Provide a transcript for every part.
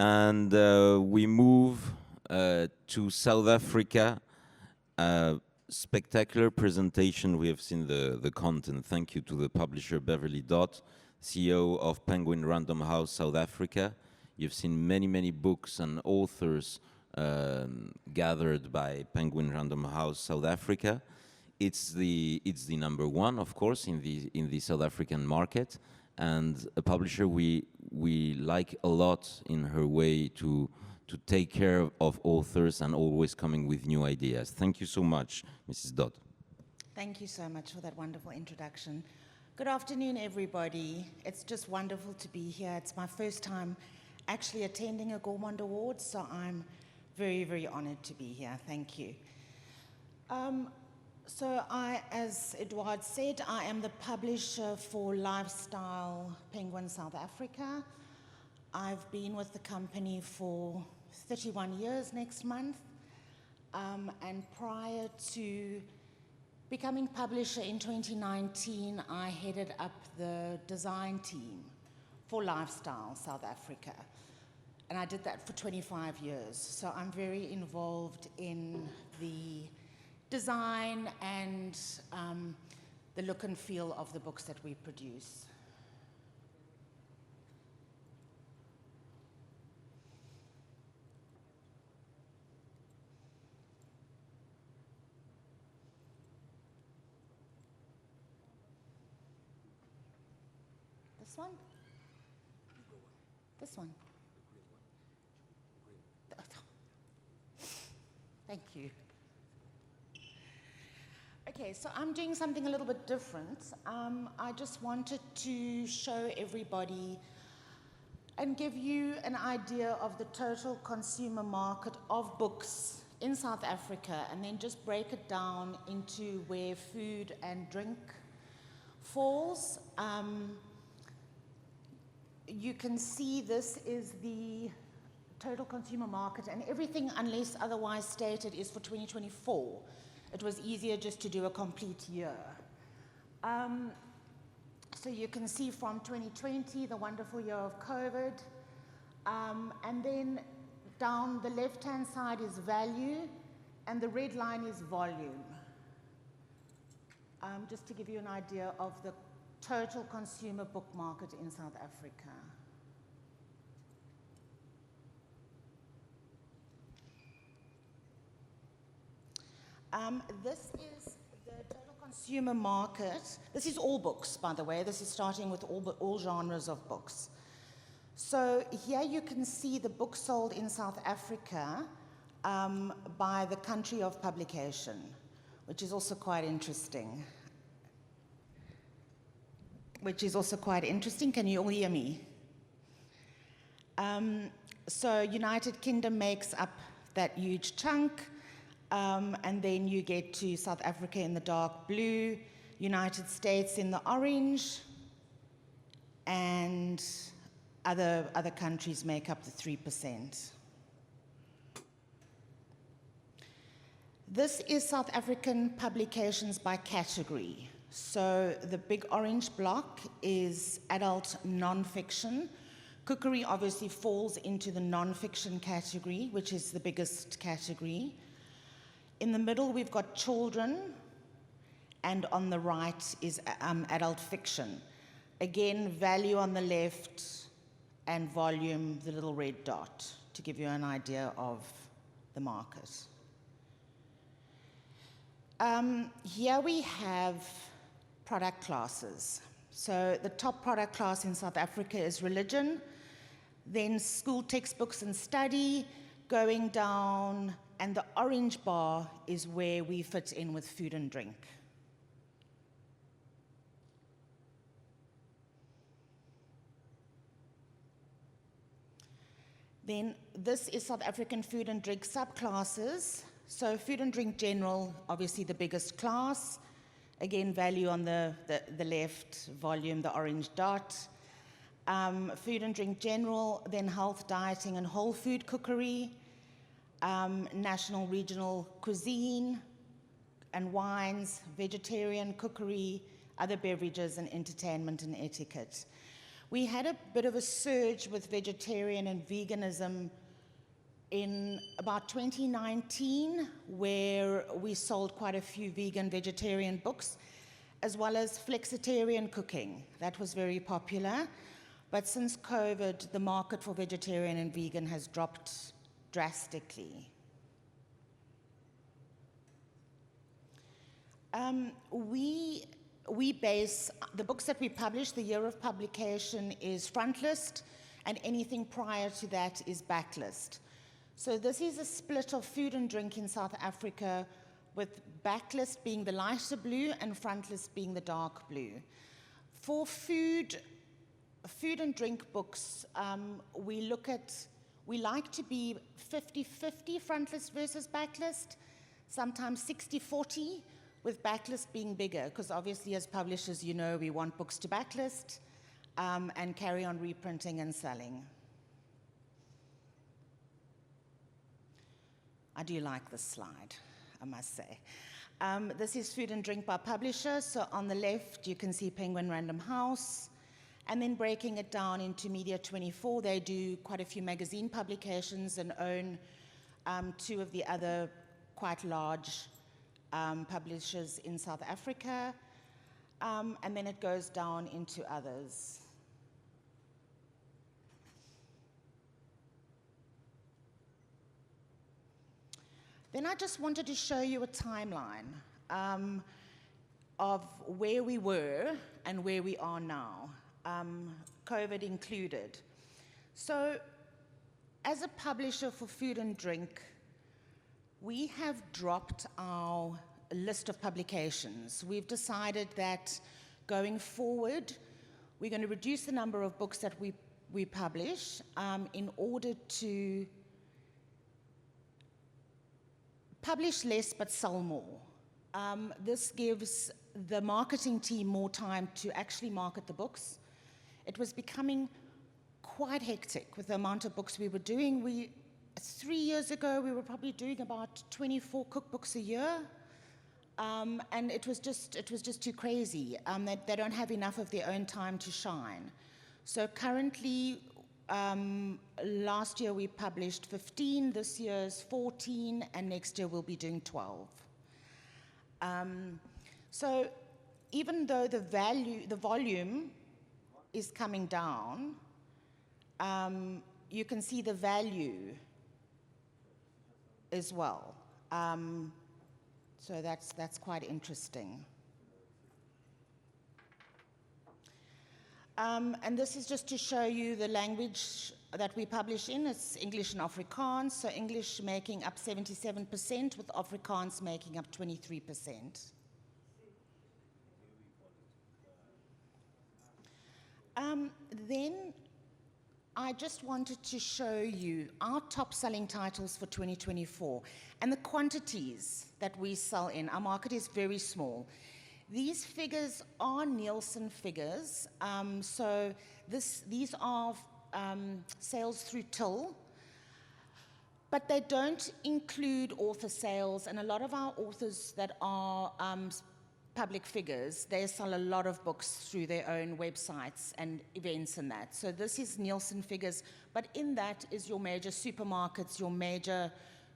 And we move to South Africa. Spectacular presentation. We have seen the content. Thank you to the publisher Beverley Dodd, CEO of Penguin Random House South Africa. You've seen many books and authors gathered by Penguin Random House South Africa. It's the number one, of course, in the South African market, and a publisher we like a lot in her way to take care of authors and always coming with new ideas. Thank you so much, Mrs. Dodd. Thank you so much for that wonderful introduction. Good afternoon, everybody. It's just wonderful to be here. It's my first time actually attending a Gourmand Awards, so I'm very honored to be here. Thank you. So as Edouard said, I am the publisher for Lifestyle Penguin South Africa. I've been with the company for 31 years next month, and prior to becoming publisher in 2019, I headed up the design team for Lifestyle South Africa, and I did that for 25 years. So I'm very involved in the design and the look and feel of the books that we produce. This one? This one? Thank you. Okay, so I'm doing something a little bit different. I just wanted to show everybody and give you an idea of the total consumer market of books in South Africa, and then just break it down into where food and drink falls. You can see this is the total consumer market, and everything, unless otherwise stated, is for 2024. It was easier just to do a complete year. So you can see from 2020, the wonderful year of COVID, and then down the left-hand side is value, and the red line is volume. Just to give you an idea of the total consumer book market in South Africa. This is the total consumer market. This is all books, by the way. This is starting with all genres of books. So here you can see the books sold in South Africa by the country of publication, which is also quite interesting. Can you all hear me? So United Kingdom makes up that huge chunk. And then you get to South Africa in the dark blue, United States in the orange, and other countries make up the 3%. This is South African publications by category. So the big orange block is adult non-fiction. Cookery obviously falls into the non-fiction category, which is the biggest category. In the middle, we've got children, and on the right is adult fiction. Again, value on the left, and volume, the little red dot, to give you an idea of the market. Here we have product classes. So the top product class in South Africa is religion, then school textbooks and study, going down, and the orange bar is where we fit in with food and drink. Then this is South African food and drink subclasses. So food and drink general, obviously the biggest class. Again, value on the left, volume, the orange dot. Food and drink general, then health, dieting, and whole food cookery. National regional cuisine and wines, vegetarian cookery, other beverages, and entertainment and etiquette. We had a bit of a surge with vegetarian and veganism in about 2019, where we sold quite a few vegan, vegetarian books, as well as flexitarian cooking. That was very popular. But since COVID, the market for vegetarian and vegan has dropped drastically. We base the books that we publish, the year of publication is frontlist, and anything prior to that is backlist. So this is a split of food and drink in South Africa, with backlist being the lighter blue and frontlist being the dark blue. For food and drink books, we like to be 50-50 frontlist versus backlist, sometimes 60-40, with backlist being bigger, because obviously as publishers, you know, we want books to backlist and carry on reprinting and selling. I do like this slide, I must say. This is food and drink by publisher. So on the left, you can see Penguin Random House. And then breaking it down into Media 24, they do quite a few magazine publications and own two of the other quite large publishers in South Africa. And then it goes down into others. Then I just wanted to show you a timeline of where we were and where we are now, COVID included. So as a publisher for food and drink, we have dropped our list of publications. We've decided that going forward, we're going to reduce the number of books that we publish in order to publish less but sell more. This gives the marketing team more time to actually market the books. It was becoming quite hectic with the amount of books we were doing. 3 years ago, we were probably doing about 24 cookbooks a year, and it was just too crazy. They don't have enough of their own time to shine. So currently, last year we published 15, this year's 14, and next year we'll be doing 12. So even though the volume is coming down, you can see the value as well. So that's quite interesting. And this is just to show you the language that we publish in. It's English and Afrikaans, so English making up 77%, with Afrikaans making up 23%. Then I just wanted to show you our top-selling titles for 2024 and the quantities that we sell in. Our market is very small. These figures are Nielsen figures, so these are sales through till, but they don't include author sales, and a lot of our authors that are public figures, they sell a lot of books through their own websites and events and that. So this is Nielsen figures, but in that is your major supermarkets, your major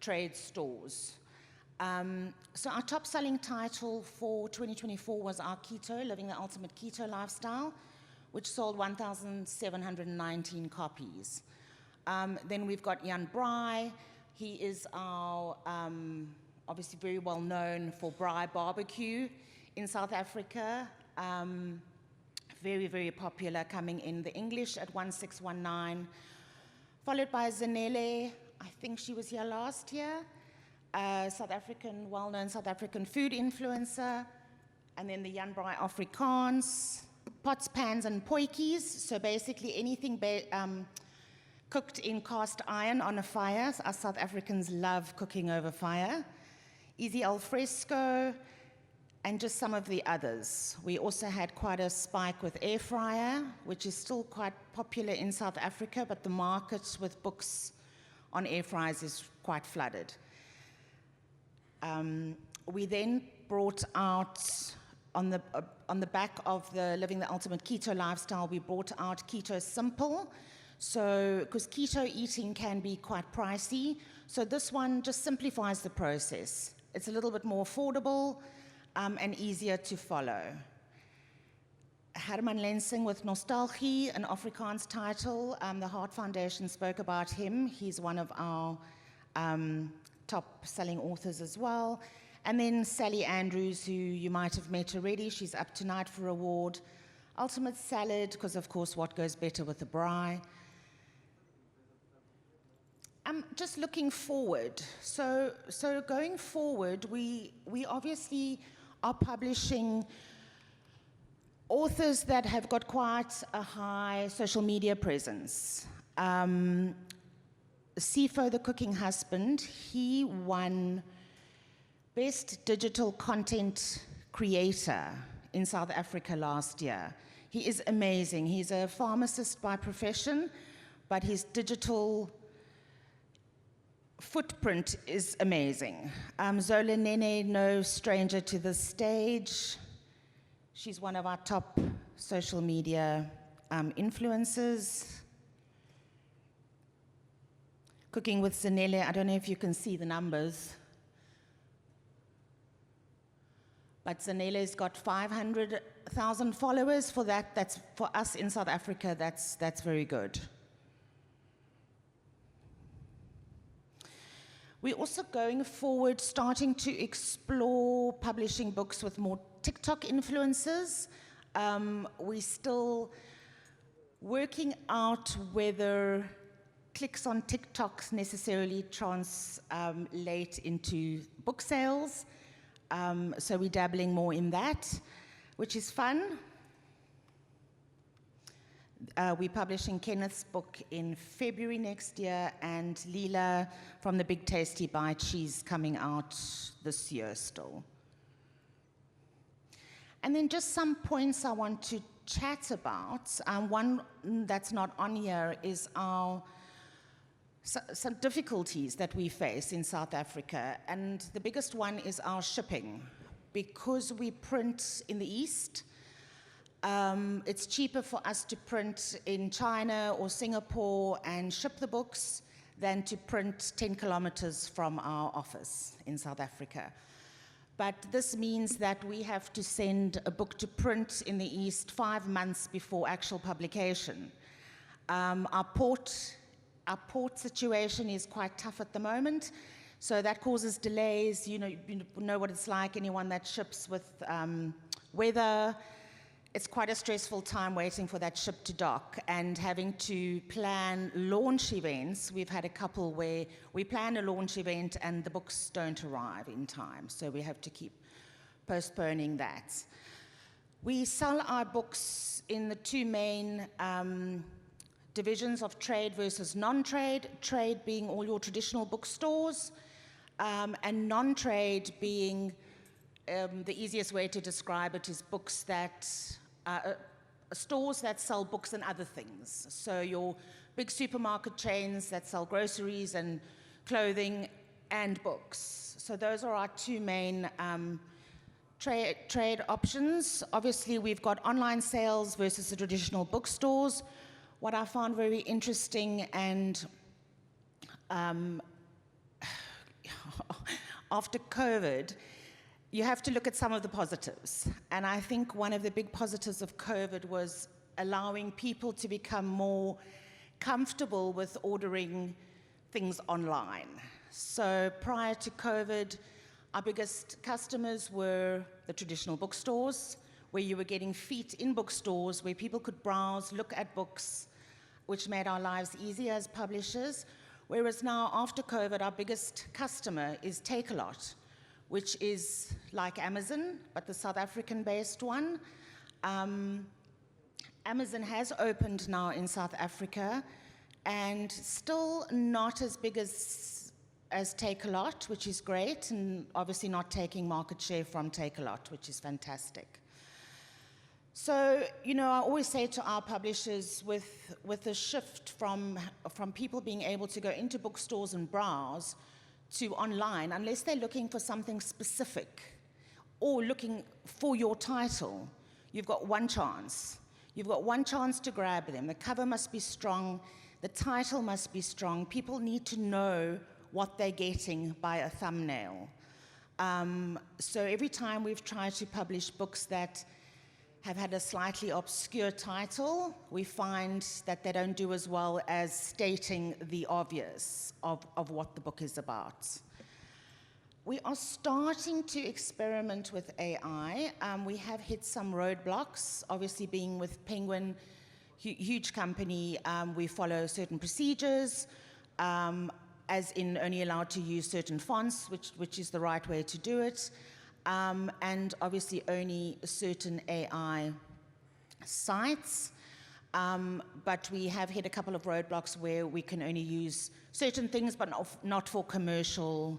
trade stores. So our top-selling title for 2024 was our Keto, Living the Ultimate Keto Lifestyle, which sold 1,719 copies. Then we've got Jan Braai. He is our, obviously very well known for Braai Barbecue in South Africa. Very, very popular, coming in the English at 1,619. Followed by Zanele, I think she was here last year. South African, well-known South African food influencer, and then the Jan Braai Afrikaans, pots, pans, and potjies. So basically anything cooked in cast iron on a fire. Us South Africans love cooking over fire. Easy al fresco, and just some of the others. We also had quite a spike with air fryer, which is still quite popular in South Africa, but the market with books on air fryers is quite flooded. We then brought out, on on the back of the Living the Ultimate Keto Lifestyle, we brought out Keto Simple. So, because keto eating can be quite pricey, so this one just simplifies the process. It's a little bit more affordable and easier to follow. Herman Lensing with Nostalgie, an Afrikaans title. The Heart Foundation spoke about him. He's one of our top-selling authors as well. And then Sally Andrews, who you might have met already. She's up tonight for award. Ultimate Salad, because of course, what goes better with a braai? I'm just looking forward. So going forward, we obviously are publishing authors that have got quite a high social media presence. Sifo, the Cooking Husband, he won Best Digital Content Creator in South Africa last year. He is amazing. He's a pharmacist by profession, but his digital footprint is amazing. Zola Nene, no stranger to the stage. She's one of our top social media influencers. Cooking with Zanele, I don't know if you can see the numbers. But Zanele's got 500,000 followers. For that, that's for us in South Africa, that's very good. We're also going forward, starting to explore publishing books with more TikTok influencers. We're still working out whether clicks on TikToks necessarily translate into book sales. So we're dabbling more in that, which is fun. We're publishing Kenneth's book in February next year, and Leela from the Big Tasty Bite, she's coming out this year still. And then just some points I want to chat about. One that's not on here is some difficulties that we face in South Africa, and the biggest one is our shipping. Because we print in the East, it's cheaper for us to print in China or Singapore and ship the books than to print 10 kilometers from our office in South Africa. But this means that we have to send a book to print in the East 5 months before actual publication. Our port situation is quite tough at the moment, so that causes delays. You know what it's like, anyone that ships with weather. It's quite a stressful time waiting for that ship to dock and having to plan launch events. We've had a couple where we plan a launch event and the books don't arrive in time, so we have to keep postponing that. We sell our books in the two main divisions of trade versus non-trade, trade being all your traditional bookstores, and non-trade being, the easiest way to describe it is books that, stores that sell books and other things. So your big supermarket chains that sell groceries and clothing and books. So those are our two main trade options. Obviously, we've got online sales versus the traditional bookstores. What I found very interesting, and after COVID, you have to look at some of the positives. And I think one of the big positives of COVID was allowing people to become more comfortable with ordering things online. So prior to COVID, our biggest customers were the traditional bookstores, where you were getting feet in bookstores, where people could browse, look at books, which made our lives easier as publishers. Whereas now, after COVID, our biggest customer is Takealot, which is like Amazon, but the South African-based one. Amazon has opened now in South Africa, and still not as big as Takealot, which is great, and obviously not taking market share from Takealot, which is fantastic. So, I always say to our publishers, with the shift from people being able to go into bookstores and browse to online, unless they're looking for something specific or looking for your title, You've got one chance. You've got one chance to grab them. The cover must be strong. The title must be strong. People need to know what they're getting by a thumbnail. So every time we've tried to publish books that have had a slightly obscure title, we find that they don't do as well as stating the obvious of what the book is about. We are starting to experiment with AI. We have hit some roadblocks, obviously being with Penguin, huge company, we follow certain procedures, as in only allowed to use certain fonts, which is the right way to do it, and obviously only certain AI sites. But we have hit a couple of roadblocks where we can only use certain things, but not for commercial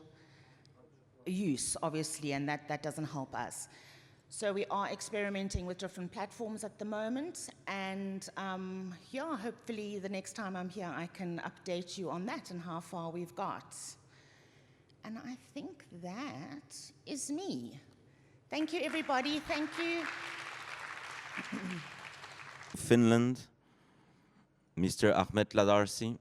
use, obviously, and that doesn't help us. So we are experimenting with different platforms at the moment, and yeah, hopefully the next time I'm here I can update you on that and how far we've got. And I think that is me. Thank you, everybody. Thank you. Finland, Mr. Ahmet Ladarsi.